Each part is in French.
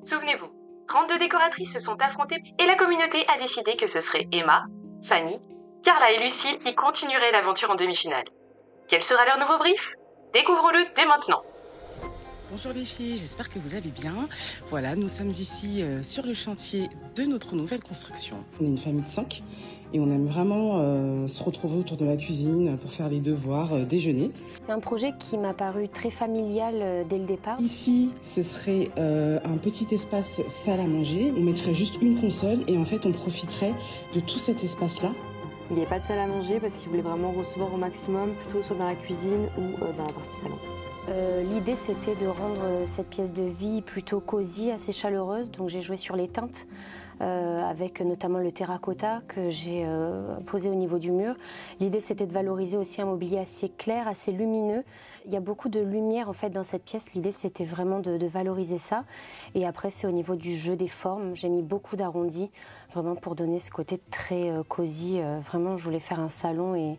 Souvenez-vous, 32 décoratrices se sont affrontées et la communauté a décidé que ce serait Emma, Fanny, Carla et Lucille qui continueraient l'aventure en demi-finale. Quel sera leur nouveau brief? Découvrons-le dès maintenant. Bonjour les filles, j'espère que vous allez bien. Voilà, nous sommes ici sur le chantier de notre nouvelle construction. On est une famille de 5 et on aime vraiment se retrouver autour de la cuisine pour faire les devoirs, déjeuner. C'est un projet qui m'a paru très familial dès le départ. Ici, ce serait un petit espace salle à manger. On mettrait juste une console et en fait on profiterait de tout cet espace-là. Il n'y avait pas de salle à manger parce qu'il voulait vraiment recevoir au maximum, plutôt soit dans la cuisine ou dans la partie salon. L'idée c'était de rendre cette pièce de vie plutôt cosy, assez chaleureuse, donc j'ai joué sur les teintes avec notamment le terracotta que j'ai posé au niveau du mur. L'idée c'était de valoriser aussi un mobilier assez clair, assez lumineux. Il y a beaucoup de lumière en fait dans cette pièce, l'idée c'était vraiment de valoriser ça. Et après c'est au niveau du jeu des formes, j'ai mis beaucoup d'arrondis, vraiment pour donner ce côté très cosy. Vraiment je voulais faire un salon et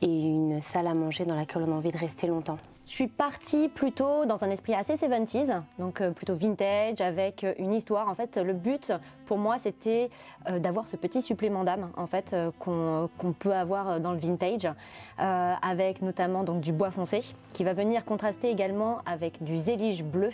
une salle à manger dans laquelle on a envie de rester longtemps. Je suis partie plutôt dans un esprit assez 70s, donc plutôt vintage, avec une histoire. En fait, le but pour moi, c'était d'avoir ce petit supplément d'âme en fait, qu'on peut avoir dans le vintage, avec notamment donc, du bois foncé, qui va venir contraster également avec du zélige bleu.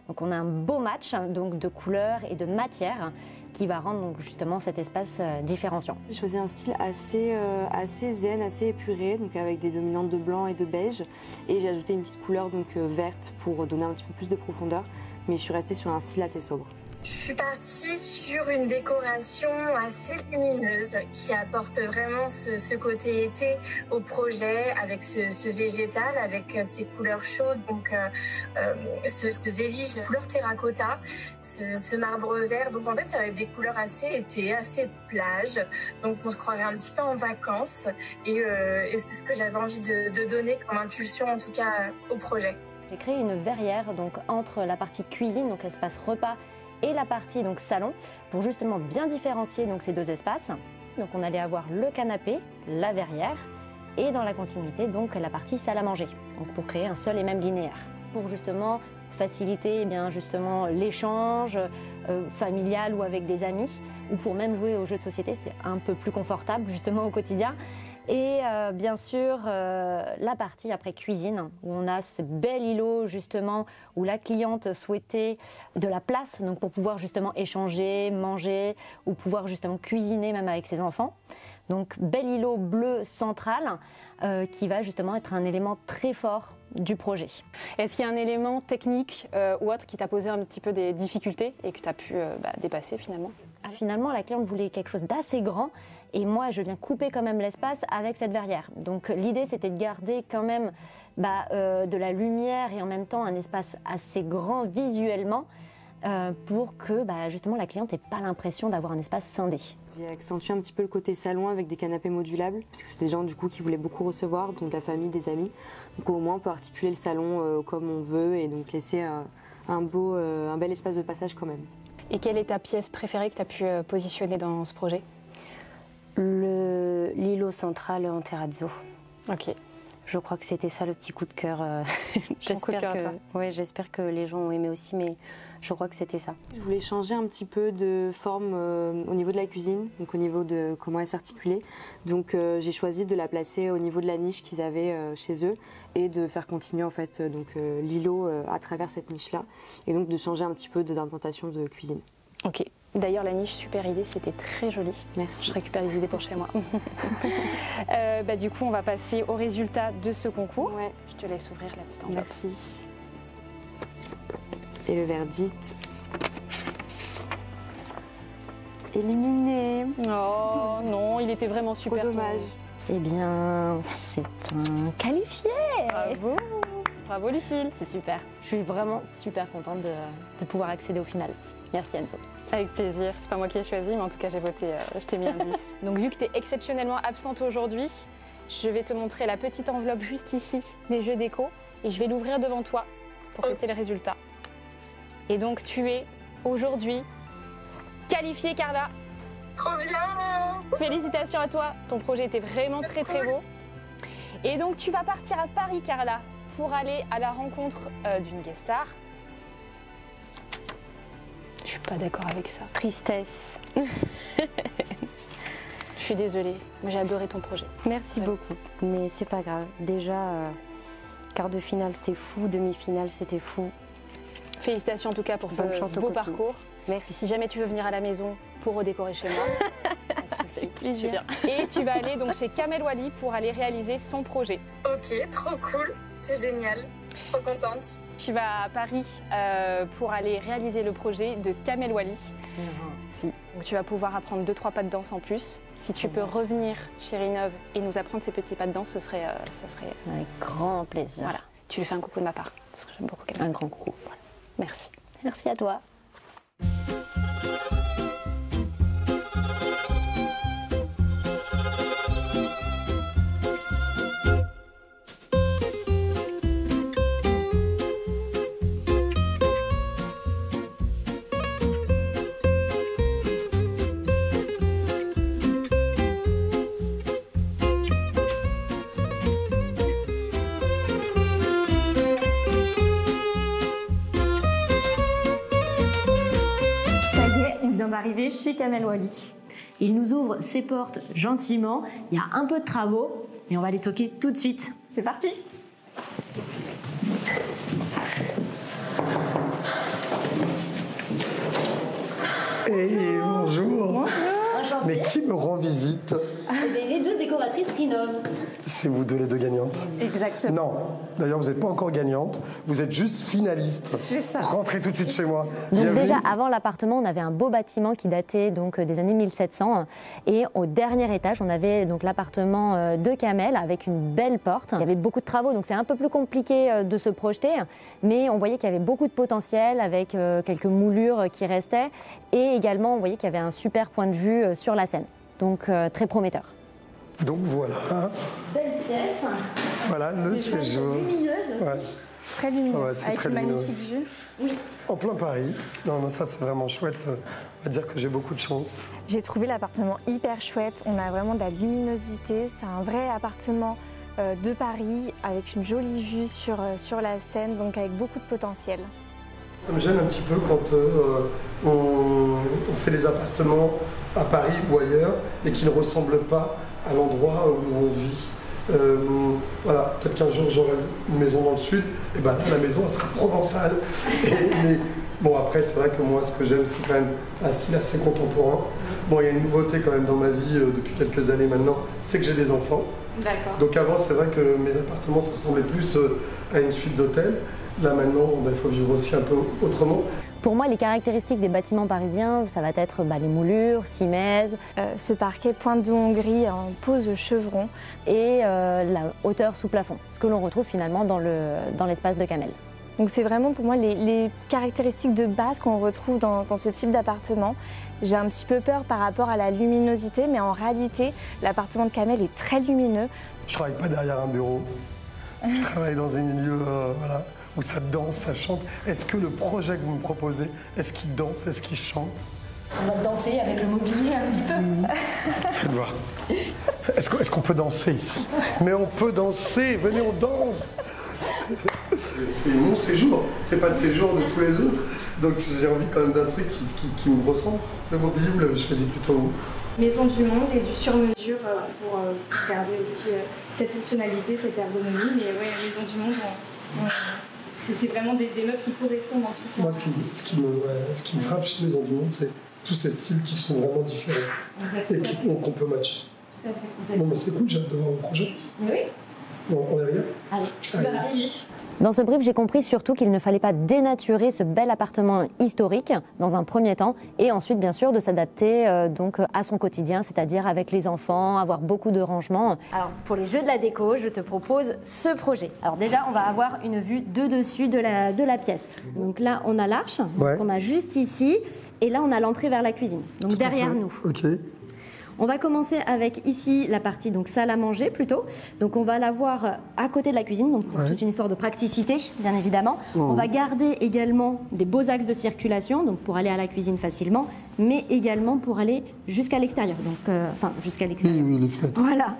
Donc on a un beau match donc, de couleurs et de matières qui va rendre donc, justement cet espace différenciant. J'ai choisi un style assez zen, assez épuré, donc avec des dominantes de blanc et de beige. Et j'ai ajouté une petite couleur donc, verte pour donner un petit peu plus de profondeur. Mais je suis restée sur un style assez sobre. Je suis partie sur une décoration assez lumineuse qui apporte vraiment ce côté été au projet avec ce végétal, avec ces couleurs chaudes, donc ce zélige couleur terracotta, ce marbre vert. Donc en fait ça va être des couleurs assez été, assez plage. Donc on se croirait un petit peu en vacances et c'est ce que j'avais envie de donner comme impulsion en tout cas au projet. J'ai créé une verrière donc, entre la partie cuisine, donc espace repas, et la partie donc salon pour justement bien différencier donc ces deux espaces. Donc on allait avoir le canapé, la verrière et dans la continuité donc la partie salle à manger. Donc pour créer un seul et même linéaire. Pour justement faciliter eh bien justement l'échange familial ou avec des amis ou pour même jouer aux jeux de société, c'est un peu plus confortable justement au quotidien. Et bien sûr, la partie après cuisine, où on a ce bel îlot justement, où la cliente souhaitait de la place donc pour pouvoir justement échanger, manger, ou pouvoir justement cuisiner même avec ses enfants. Donc bel îlot bleu central, qui va justement être un élément très fort du projet. Est-ce qu'il y a un élément technique ou autre qui t'a posé un petit peu des difficultés et que tu as pu dépasser finalement? Finalement, la cliente voulait quelque chose d'assez grand et moi, je viens couper quand même l'espace avec cette verrière. Donc l'idée, c'était de garder quand même de la lumière et en même temps un espace assez grand visuellement pour que justement la cliente n'ait pas l'impression d'avoir un espace scindé. J'ai accentué un petit peu le côté salon avec des canapés modulables, parce que c'est des gens du coup qui voulaient beaucoup recevoir, donc de la famille, des amis. Donc au moins on peut articuler le salon comme on veut et donc laisser un bel espace de passage quand même. Et quelle est ta pièce préférée que tu as pu positionner dans ce projet? L'îlot central en terrazzo. Ok. Je crois que c'était ça le petit coup de cœur. J'espère que les gens ont aimé aussi, mais je crois que c'était ça. Je voulais changer un petit peu de forme au niveau de la cuisine, donc au niveau de comment elle s'articulait. Donc j'ai choisi de la placer au niveau de la niche qu'ils avaient chez eux et de faire continuer en fait l'îlot à travers cette niche-là et donc de changer un petit peu d'implantation de cuisine. Ok. D'ailleurs, la niche, super idée, c'était très joli. Merci. Je récupère les idées pour chez moi. Du coup, on va passer au résultat de ce concours. Ouais. Je te laisse ouvrir la petite enveloppe. Merci. Et le verdict. Éliminé. Oh non, il était vraiment super. Trop dommage. Eh bien, c'est un qualifié. Bravo. Bravo Lucille. C'est super. Je suis vraiment super contente de pouvoir accéder au final. Merci Enzo. Avec plaisir. C'est pas moi qui ai choisi, mais en tout cas, j'ai voté, je t'ai mis un 10. Donc, vu que tu es exceptionnellement absente aujourd'hui, je vais te montrer la petite enveloppe juste ici des jeux déco et je vais l'ouvrir devant toi pour que tu aies le résultat. Et donc, tu es aujourd'hui qualifiée, Carla. Trop bien! Félicitations à toi. Ton projet était vraiment très très beau. Et donc, tu vas partir à Paris, Carla, pour aller à la rencontre d'une guest star. Pas d'accord avec ça. Tristesse. Je suis désolée, j'ai adoré ton projet. Merci beaucoup, mais c'est pas grave. Déjà, quart de finale c'était fou, demi-finale c'était fou. Félicitations en tout cas pour ce beau parcours. Merci. Et si jamais tu veux venir à la maison pour redécorer chez moi, pas de souci, plaisir. Et tu vas aller donc chez Kamel Wally pour aller réaliser son projet. Ok, trop cool, c'est génial, je suis trop contente. Tu vas à Paris pour aller réaliser le projet de Kamel Wally. Si. Donc tu vas pouvoir apprendre 2-3 pas de danse en plus. Si tu peux revenir chez Rénov et nous apprendre ces petits pas de danse, ce serait... Avec grand plaisir. Voilà, tu lui fais un coucou de ma part, parce que j'aime beaucoup Kamel. Un grand coucou. Voilà. Merci. Merci à toi. D'arriver chez Kamel Wally. Il nous ouvre ses portes gentiment. Il y a un peu de travaux, mais on va les toquer tout de suite. C'est parti. Hey, bonjour. Bonjour. Mais qui me rend visite? Les deux décoratrices Rénov. C'est vous deux les deux gagnantes? Exactement. Non, d'ailleurs vous n'êtes pas encore gagnante, vous êtes juste finaliste. C'est ça. Rentrez tout de suite chez moi. Donc Bienvenue. déjà avant l'appartement, on avait un beau bâtiment qui datait donc des années 1700 et au dernier étage, on avait donc l'appartement de Kamel avec une belle porte. Il y avait beaucoup de travaux, donc c'est un peu plus compliqué de se projeter, mais on voyait qu'il y avait beaucoup de potentiel avec quelques moulures qui restaient et également on voyait qu'il y avait un super point de vue sur la Seine. Donc très prometteur. Donc voilà, Belle pièce. voilà le séjour. Lumineuse aussi. Ouais. Très lumineuse. Ouais, c'est avec très une lumineux. magnifique vue. Oui. En plein Paris. Non, non, ça c'est vraiment chouette. On va dire que j'ai beaucoup de chance. J'ai trouvé l'appartement hyper chouette, on a vraiment de la luminosité, c'est un vrai appartement de Paris avec une jolie vue sur la Seine, donc avec beaucoup de potentiel. Ça me gêne un petit peu quand on fait des appartements à Paris ou ailleurs et qui ne ressemblent pas à l'endroit où on vit. Voilà, peut-être qu'un jour j'aurai une maison dans le sud, et ben là la maison elle sera provençale. Mais bon après c'est vrai que moi ce que j'aime c'est quand même un style assez contemporain. Bon il y a une nouveauté quand même dans ma vie depuis quelques années maintenant, c'est que j'ai des enfants. D'accord. Donc avant c'est vrai que mes appartements ça ressemblait plus à une suite d'hôtels. Là maintenant il faut vivre aussi un peu autrement. Pour moi, les caractéristiques des bâtiments parisiens, ça va être les moulures, simèze. Ce parquet pointe de Hongrie en pose chevron. Et la hauteur sous plafond, ce que l'on retrouve finalement dans l'espace de Kamel. Donc c'est vraiment pour moi les caractéristiques de base qu'on retrouve dans ce type d'appartement. J'ai un petit peu peur par rapport à la luminosité, mais en réalité, l'appartement de Kamel est très lumineux. Je travaille pas derrière un bureau, je travaille dans un milieu voilà, où ça danse, ça chante. Est-ce que le projet que vous me proposez, est-ce qu'il danse, est-ce qu'il chante? On va danser avec le mobilier un petit peu. Faites voir. Est-ce qu'on peut danser ici? Mais on peut danser, venez on danse. C'est mon séjour, c'est pas le séjour de tous les autres. Donc j'ai envie quand même d'un truc qui me ressemble. Le mobilier, vous l'avez choisi plutôt où? Maison du monde et du sur-mesure pour garder aussi cette fonctionnalité, cette ergonomie. Mais ouais, Maison du monde, c'est vraiment des meubles qui correspondent en tout cas. Moi, ce qui me frappe chez Maison du monde, c'est tous ces styles qui sont vraiment différents. Exactement. Et qu'on peut matcher. Tout à fait. Bon, mais c'est cool, j'ai hâte de voir le projet. Mais oui. Bon, on les regarde? Allez, c'est parti. Dans ce brief, j'ai compris surtout qu'il ne fallait pas dénaturer ce bel appartement historique dans un premier temps et ensuite, bien sûr, de s'adapter donc à son quotidien, c'est-à-dire avec les enfants, avoir beaucoup de rangements. Alors, pour les jeux de la déco, je te propose ce projet. Alors déjà, on va avoir une vue de dessus de la pièce. Donc là, on a l'arche, qu'on a juste ici, et là, on a l'entrée vers la cuisine, donc derrière nous. Ok. On va commencer avec ici la partie donc salle à manger plutôt. Donc on va l'avoir à côté de la cuisine, donc pour toute une histoire de praticité, bien évidemment. On va garder également des beaux axes de circulation, donc pour aller à la cuisine facilement, mais également pour aller jusqu'à l'extérieur. Donc enfin jusqu'à l'extérieur. Oui, les fenêtres. Voilà.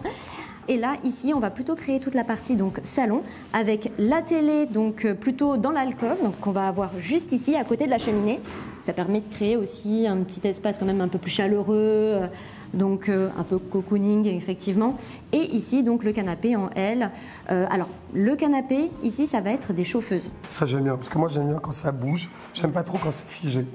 Et là, ici, on va plutôt créer toute la partie donc salon avec la télé donc plutôt dans l'alcôve, donc qu'on va avoir juste ici à côté de la cheminée. Ça permet de créer aussi un petit espace quand même un peu plus chaleureux, donc un peu cocooning effectivement. Et ici donc le canapé en L. Alors le canapé ici ça va être des chauffeuses. Ça j'aime bien parce que moi j'aime bien quand ça bouge. J'aime pas trop quand c'est figé.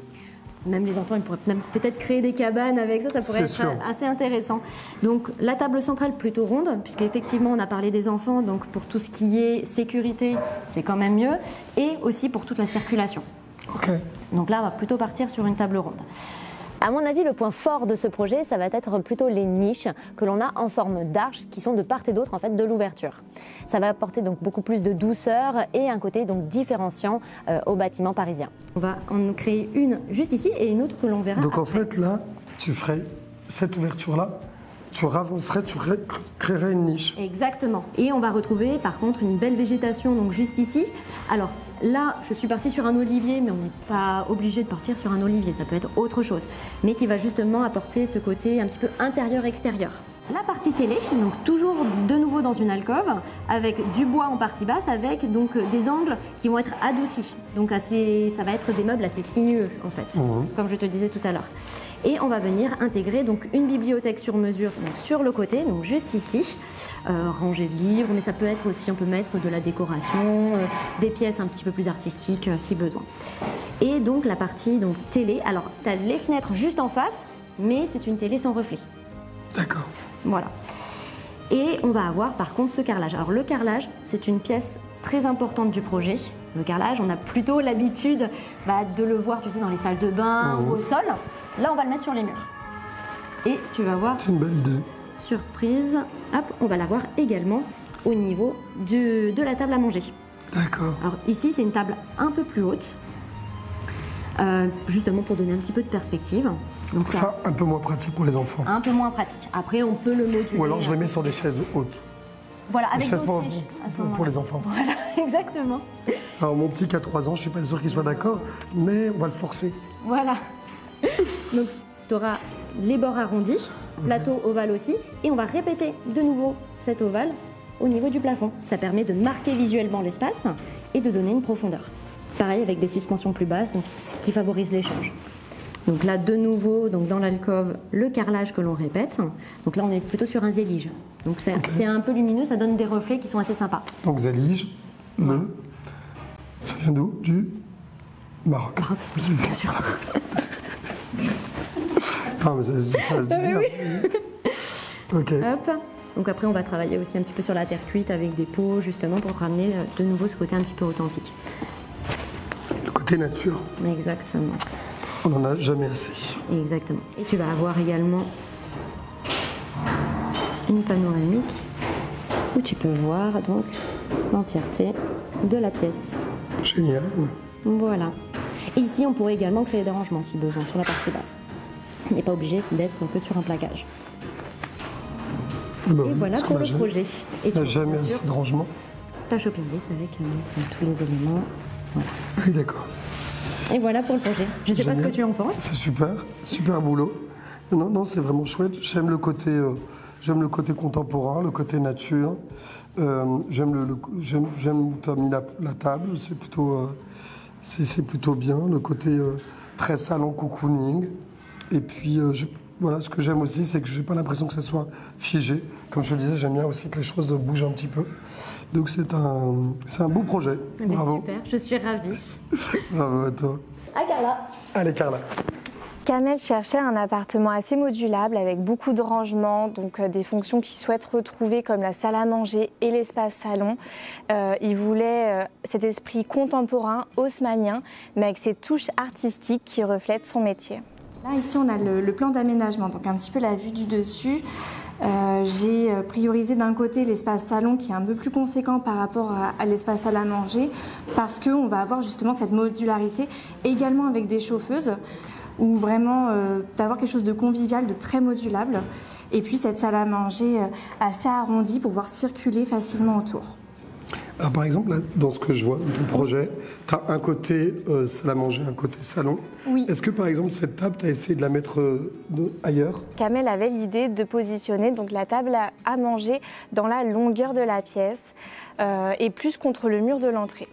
Même les enfants, ils pourraient même peut-être créer des cabanes avec ça, ça pourrait être assez intéressant. Donc la table centrale plutôt ronde, puisqu'effectivement on a parlé des enfants, donc pour tout ce qui est sécurité, c'est quand même mieux, et aussi pour toute la circulation. Ok. Donc là, on va plutôt partir sur une table ronde. À mon avis, le point fort de ce projet, ça va être plutôt les niches que l'on a en forme d'arche qui sont de part et d'autre en fait de l'ouverture. Ça va apporter donc beaucoup plus de douceur et un côté donc différenciant au bâtiment parisien. On va en créer une juste ici et une autre que l'on verra Donc après. en fait là, tu ferais cette ouverture-là, tu ravancerais, tu créerais une niche. Exactement. Et on va retrouver par contre une belle végétation donc juste ici. Alors là, je suis partie sur un olivier, mais on n'est pas obligé de partir sur un olivier, ça peut être autre chose, mais qui va justement apporter ce côté un petit peu intérieur-extérieur. La partie télé, donc toujours de nouveau dans une alcôve, avec du bois en partie basse, avec donc des angles qui vont être adoucis. Donc ça va être des meubles assez sinueux en fait, comme je te disais tout à l'heure. Et on va venir intégrer donc une bibliothèque sur mesure donc sur le côté, donc juste ici, rangée de livres, mais ça peut être aussi, on peut mettre de la décoration, des pièces un petit peu plus artistiques si besoin. Et donc la partie donc télé, alors tu as les fenêtres juste en face, mais c'est une télé sans reflet. D'accord. Voilà. Et on va avoir par contre ce carrelage. Alors le carrelage, c'est une pièce très importante du projet. Le carrelage, on a plutôt l'habitude de le voir, tu sais, dans les salles de bain ou au sol. Là, on va le mettre sur les murs. Et tu vas voir, c'est une belle idée. Surprise, hop, on va l'avoir également au niveau de la table à manger. D'accord. Alors ici, c'est une table un peu plus haute, justement pour donner un petit peu de perspective. Donc ça, un peu moins pratique pour les enfants. Un peu moins pratique. Après, on peut le moduler. Ou alors je les mets sur des chaises hautes. Voilà, avec dossier pour les enfants. Voilà, exactement. Alors mon petit qui a 3 ans, je ne suis pas sûr qu'il soit d'accord, mais on va le forcer. Voilà. Donc tu auras les bords arrondis, plateau ovale aussi, et on va répéter de nouveau cet ovale au niveau du plafond. Ça permet de marquer visuellement l'espace et de donner une profondeur. Pareil avec des suspensions plus basses, donc, ce qui favorise l'échange. Donc là, de nouveau, donc dans l'alcôve, le carrelage que l'on répète. Donc là, on est plutôt sur un zélige. Donc c'est un peu lumineux, ça donne des reflets qui sont assez sympas. Donc zélige, ça vient d'où? Du Maroc. Maroc, oui, bien sûr. Ah, mais ça se dit bien. Ok. Hop. Donc après, on va travailler aussi un petit peu sur la terre cuite avec des pots, justement, pour ramener de nouveau ce côté un petit peu authentique. Le côté nature. Exactement. On n'en a jamais assez. Exactement. Et tu vas avoir également une panoramique où tu peux voir donc l'entièreté de la pièce. Génial. Voilà. Et ici, on pourrait également créer des rangements si besoin sur la partie basse. On n'est pas obligé d'être un peu sur un plaquage. Et voilà pour le projet. Et tu n'as jamais assez de rangement. Ta shopping list avec tous les éléments. Voilà. Ah oui, d'accord. Et voilà pour le projet. Je ne sais pas ce que tu en penses. C'est super, super boulot. Non, c'est vraiment chouette. J'aime le côté contemporain, le côté nature. J'aime où tu as mis la table. C'est plutôt bien. Le côté très salon cocooning. Et puis, voilà, ce que j'aime aussi, c'est que je n'ai pas l'impression que ça soit figé. Comme je te le disais, j'aime bien aussi que les choses bougent un petit peu. Donc c'est un beau projet. Bravo. Super, je suis ravie. Bravo à toi. À Carla. Allez Carla. Kamel cherchait un appartement assez modulable avec beaucoup de rangements, donc des fonctions qu'il souhaite retrouver comme la salle à manger et l'espace salon. Il voulait cet esprit contemporain, haussmannien, mais avec ses touches artistiques qui reflètent son métier. Là, ici, on a le plan d'aménagement, donc un petit peu la vue du dessus. J'ai priorisé d'un côté l'espace salon qui est un peu plus conséquent par rapport à l'espace salle à manger parce qu'on va avoir justement cette modularité également avec des chauffeuses ou vraiment d'avoir quelque chose de convivial, de très modulable et puis cette salle à manger assez arrondie pour pouvoir circuler facilement autour. Alors par exemple, là, dans ce que je vois, dans ton projet, tu as un côté salle à manger, un côté salon. Oui. Est-ce que par exemple, cette table, tu as essayé de la mettre ailleurs? Kamel avait l'idée de positionner donc, la table à manger dans la longueur de la pièce et plus contre le mur de l'entrée.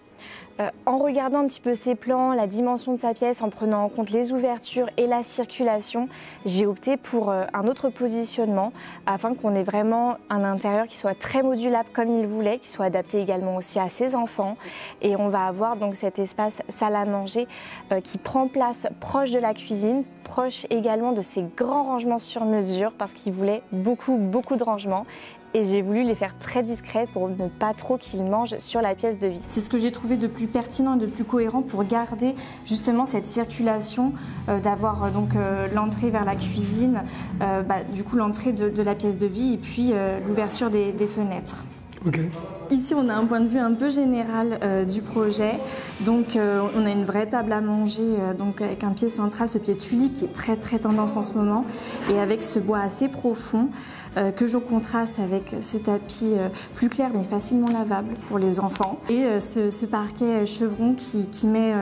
En regardant un petit peu ses plans, la dimension de sa pièce, en prenant en compte les ouvertures et la circulation, j'ai opté pour un autre positionnement afin qu'on ait vraiment un intérieur qui soit très modulable comme il voulait, qui soit adapté également aussi à ses enfants. Et on va avoir donc cet espace salle à manger qui prend place proche de la cuisine, proche également de ces grands rangements sur mesure parce qu'il voulait beaucoup de rangements. Et j'ai voulu les faire très discrets pour ne pas trop qu'ils mangent sur la pièce de vie. C'est ce que j'ai trouvé de plus pertinent et de plus cohérent pour garder justement cette circulation, d'avoir donc l'entrée vers la cuisine, du coup l'entrée de la pièce de vie et puis l'ouverture des fenêtres. Okay. Ici, on a un point de vue un peu général du projet. Donc, on a une vraie table à manger donc avec un pied central, ce pied tulipe qui est très tendance en ce moment, et avec ce bois assez profond que je contraste avec ce tapis plus clair mais facilement lavable pour les enfants. Et ce parquet chevron qui met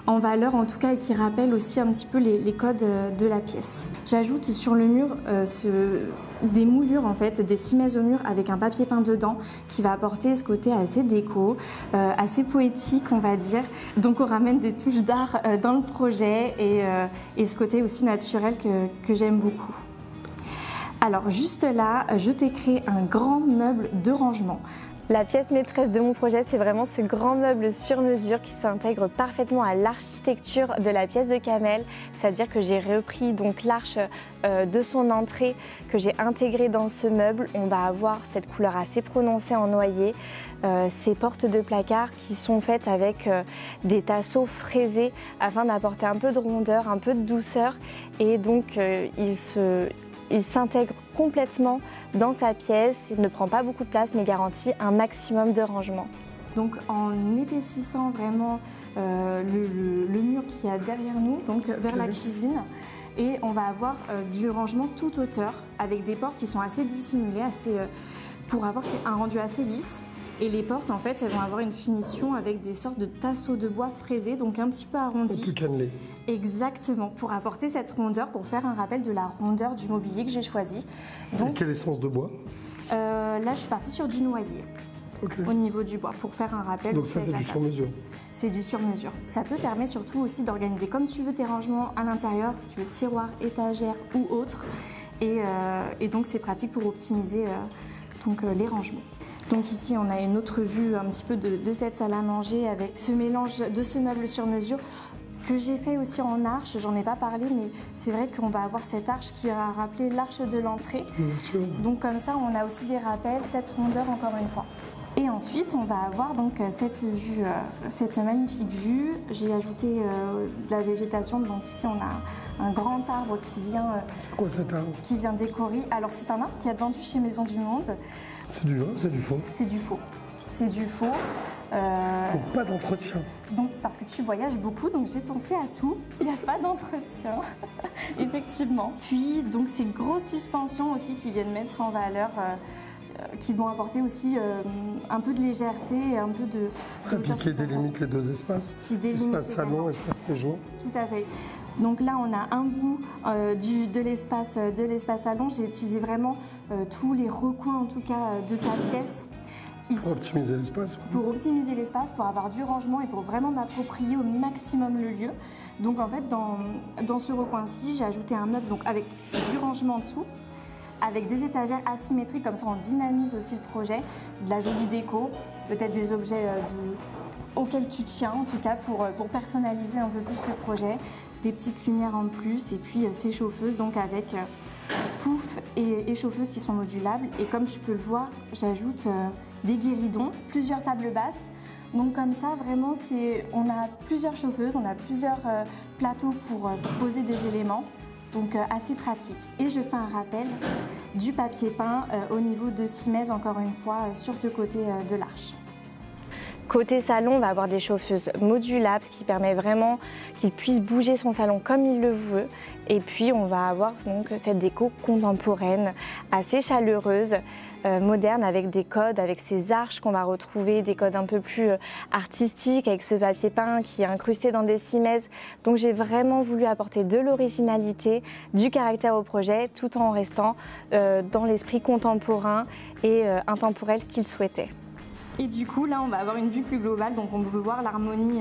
en valeur en tout cas et qui rappelle aussi un petit peu les codes de la pièce. J'ajoute sur le mur des moulures en fait, des cimaises au mur avec un papier peint dedans qui va apporter ce côté assez déco, assez poétique on va dire. Donc on ramène des touches d'art dans le projet et ce côté aussi naturel que j'aime beaucoup. Alors juste là, je t'ai créé un grand meuble de rangement. La pièce maîtresse de mon projet, c'est vraiment ce grand meuble sur mesure qui s'intègre parfaitement à l'architecture de la pièce de Kamel. C'est-à-dire que j'ai repris donc l'arche de son entrée que j'ai intégrée dans ce meuble. On va avoir cette couleur assez prononcée en noyer. Ces portes de placard qui sont faites avec des tasseaux fraisés afin d'apporter un peu de rondeur, un peu de douceur. Et donc il s'intègre complètement dans sa pièce, il ne prend pas beaucoup de place mais garantit un maximum de rangement. Donc en épaississant vraiment le mur qu'il y a derrière nous, donc vers la cuisine, et on va avoir du rangement toute hauteur avec des portes qui sont assez dissimulées, pour avoir un rendu assez lisse. Et les portes, en fait, elles vont avoir une finition avec des sortes de tasseaux de bois fraisés, donc un petit peu arrondis. Plus cannelé. Exactement, pour apporter cette rondeur, pour faire un rappel de la rondeur du mobilier que j'ai choisi. Donc, et quelle essence de bois? Là, je suis partie sur du noyer. Okay. Au niveau du bois, pour faire un rappel. Donc ça, c'est du sur-mesure? C'est du sur-mesure. Ça te permet surtout aussi d'organiser comme tu veux tes rangements à l'intérieur, si tu veux tiroirs, étagères ou autres. Et donc, c'est pratique pour optimiser les rangements. Donc ici, on a une autre vue un petit peu de cette salle à manger avec ce mélange de ce meuble sur mesure que j'ai fait aussi en arche. J'en ai pas parlé, mais c'est vrai qu'on va avoir cette arche qui va rappeler l'arche de l'entrée. Donc comme ça, on a aussi des rappels, cette rondeur encore une fois. Et ensuite, on va avoir donc cette vue, cette magnifique vue. J'ai ajouté de la végétation. Donc ici, on a un grand arbre qui vient. C'est quoi cet arbre? Qui vient décorer. Alors c'est un arbre qui est vendu chez Maison du Monde. C'est du vrai ou c'est du faux? C'est du faux. C'est du faux. Donc pas d'entretien. Donc parce que tu voyages beaucoup, donc j'ai pensé à tout. Il n'y a pas d'entretien, effectivement. Puis donc ces grosses suspensions aussi qui viennent mettre en valeur, qui vont apporter aussi un peu de légèreté et un peu de. Et puis qui délimitent les deux espaces. Espace salon, espace séjour. Tout à fait. Donc là, on a un bout de l'espace salon. J'ai utilisé vraiment tous les recoins, en tout cas, de ta pièce. Ici, pour optimiser l'espace. Pour optimiser l'espace, pour avoir du rangement et pour vraiment m'approprier au maximum le lieu. Donc en fait, dans ce recoin-ci, j'ai ajouté un meuble donc, avec du rangement en dessous, avec des étagères asymétriques, comme ça on dynamise aussi le projet, de la jolie déco, peut-être des objets auxquels tu tiens, en tout cas pour personnaliser un peu plus le projet, des petites lumières en plus, et puis ces chauffeuses donc avec pouf et chauffeuses qui sont modulables. Et comme tu peux le voir, j'ajoute des guéridons, plusieurs tables basses. Donc comme ça, vraiment, on a plusieurs chauffeuses, on a plusieurs plateaux pour poser des éléments. Donc assez pratique. Et je fais un rappel du papier peint au niveau de Simez, encore une fois, sur ce côté de l'arche. Côté salon, on va avoir des chauffeuses modulables, ce qui permet vraiment qu'il puisse bouger son salon comme il le veut. Et puis on va avoir donc cette déco contemporaine, assez chaleureuse, moderne, avec des codes, avec ces arches qu'on va retrouver, des codes un peu plus artistiques, avec ce papier peint qui est incrusté dans des cimaises. Donc j'ai vraiment voulu apporter de l'originalité, du caractère au projet, tout en restant dans l'esprit contemporain et intemporel qu'il souhaitait. Et du coup, là, on va avoir une vue plus globale, donc on peut voir l'harmonie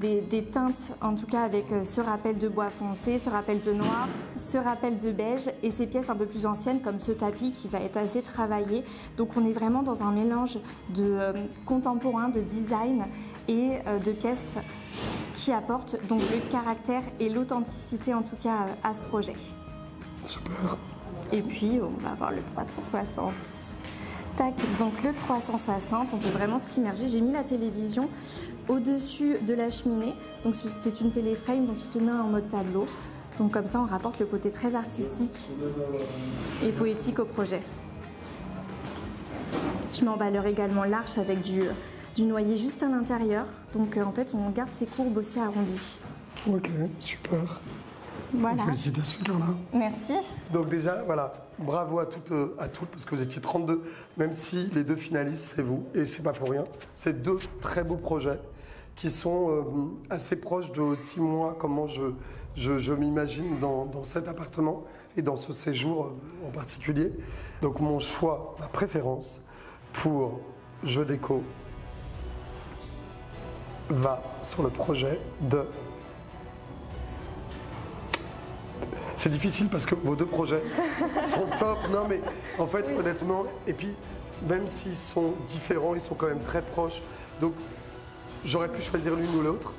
des teintes, en tout cas avec ce rappel de bois foncé, ce rappel de noir, ce rappel de beige et ces pièces un peu plus anciennes comme ce tapis qui va être assez travaillé. Donc on est vraiment dans un mélange de contemporain, de design et de pièces qui apportent donc le caractère et l'authenticité en tout cas à ce projet. Super. Et puis on va avoir le 360. Tac, donc le 360, on peut vraiment s'immerger. J'ai mis la télévision au-dessus de la cheminée. Donc c'est une téléframe donc qui se met en mode tableau. Donc comme ça, on rapporte le côté très artistique et poétique au projet. Je mets en valeur également l'arche avec du noyer juste à l'intérieur. Donc en fait, on garde ces courbes aussi arrondies. Ok, super. Voilà. Félicitations Carla. Merci. Donc déjà, voilà, bravo à toutes, parce que vous étiez 32, même si les deux finalistes, c'est vous, et c'est pas pour rien. C'est deux très beaux projets qui sont assez proches de 6 mois, comment je m'imagine dans cet appartement et dans ce séjour en particulier. Donc mon choix, ma préférence pour Jeux Déco va sur le projet de... C'est difficile parce que vos deux projets sont top. Non mais en fait, honnêtement, et puis même s'ils sont différents, ils sont quand même très proches. Donc j'aurais pu choisir l'une ou l'autre.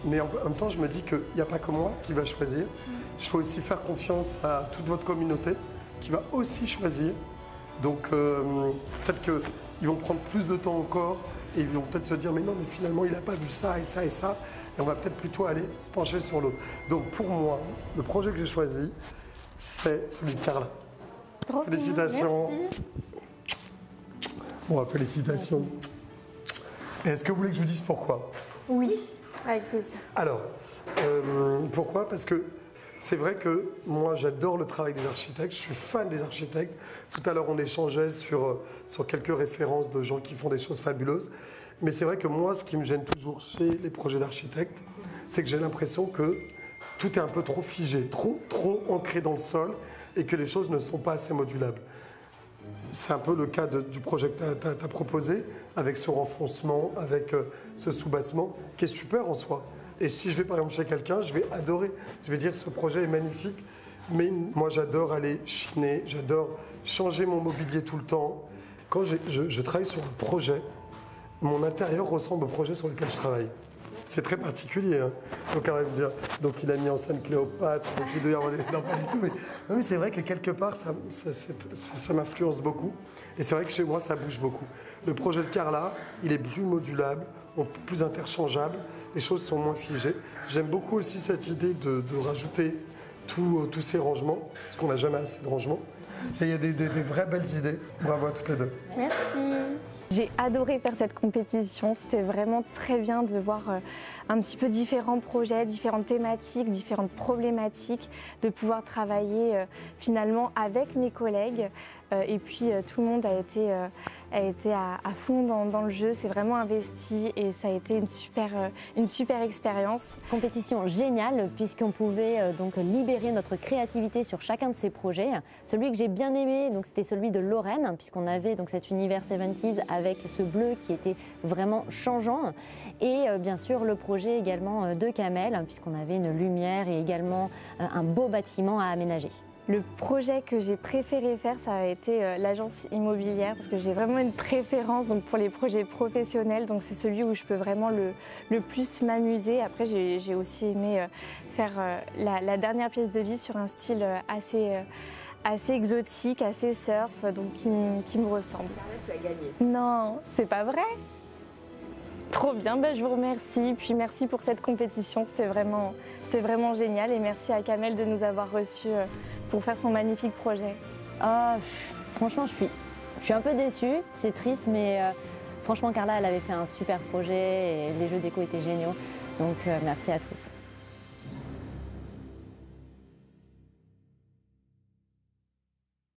Mais en même temps, je me dis qu'il n'y a pas que moi qui va choisir. Je faut aussi faire confiance à toute votre communauté qui va aussi choisir. Donc peut-être qu'ils vont prendre plus de temps encore et ils vont peut-être se dire mais non, mais finalement, il n'a pas vu ça et ça et ça. Et on va peut-être plutôt aller se pencher sur l'autre. Donc pour moi, le projet que j'ai choisi, c'est celui de Carla. Trop félicitations. Bien, merci. Bon, félicitations. Est-ce que vous voulez que je vous dise pourquoi? Oui, avec plaisir. Alors, pourquoi? Parce que c'est vrai que moi, j'adore le travail des architectes. Je suis fan des architectes. Tout à l'heure, on échangeait sur quelques références de gens qui font des choses fabuleuses. Mais c'est vrai que moi, ce qui me gêne toujours chez les projets d'architectes, c'est que j'ai l'impression que tout est un peu trop figé, trop ancré dans le sol et que les choses ne sont pas assez modulables. C'est un peu le cas du projet que tu as proposé, avec ce renfoncement, avec ce soubassement, qui est super en soi. Et si je vais par exemple chez quelqu'un, je vais adorer. Je vais dire ce projet est magnifique, mais moi j'adore aller chiner, j'adore changer mon mobilier tout le temps. Quand je travaille sur un projet, mon intérieur ressemble au projet sur lequel je travaille. C'est très particulier. Hein. Donc, elle va me dire, donc il a mis en scène Cléopâtre, donc il doit y avoir des... Non, pas du tout. Mais, non, mais c'est vrai que quelque part, ça m'influence beaucoup. Et c'est vrai que chez moi, ça bouge beaucoup. Le projet de Carla, il est plus modulable, plus interchangeable. Les choses sont moins figées. J'aime beaucoup aussi cette idée de rajouter tous ces rangements, parce qu'on n'a jamais assez de rangements. Et il y a des vraies belles idées. Bravo à toutes les deux. Merci. J'ai adoré faire cette compétition, c'était vraiment très bien de voir un petit peu différents projets, différentes thématiques, différentes problématiques, de pouvoir travailler finalement avec mes collègues. Et puis tout le monde a été à fond dans le jeu, c'est vraiment investi et ça a été une super expérience. Compétition géniale puisqu'on pouvait donc libérer notre créativité sur chacun de ces projets. Celui que j'ai bien aimé, donc c'était celui de Lorraine, puisqu'on avait donc cet univers 70s avec ce bleu qui était vraiment changeant. Et bien sûr le projet également de Kamel, puisqu'on avait une lumière et également un beau bâtiment à aménager. Le projet que j'ai préféré faire, ça a été l'agence immobilière parce que j'ai vraiment une préférence donc, pour les projets professionnels. Donc c'est celui où je peux vraiment le plus m'amuser. Après, j'ai aussi aimé faire la dernière pièce de vie sur un style assez exotique, assez surf, donc qui me ressemble. Tu as gagné. Non, c'est pas vrai. Trop bien, ben, je vous remercie. Puis merci pour cette compétition, c'était vraiment génial. Et merci à Kamel de nous avoir reçus pour faire son magnifique projet. Franchement, je suis un peu déçue, c'est triste, mais Franchement, Carla, elle avait fait un super projet et les jeux déco étaient géniaux. Donc merci à tous.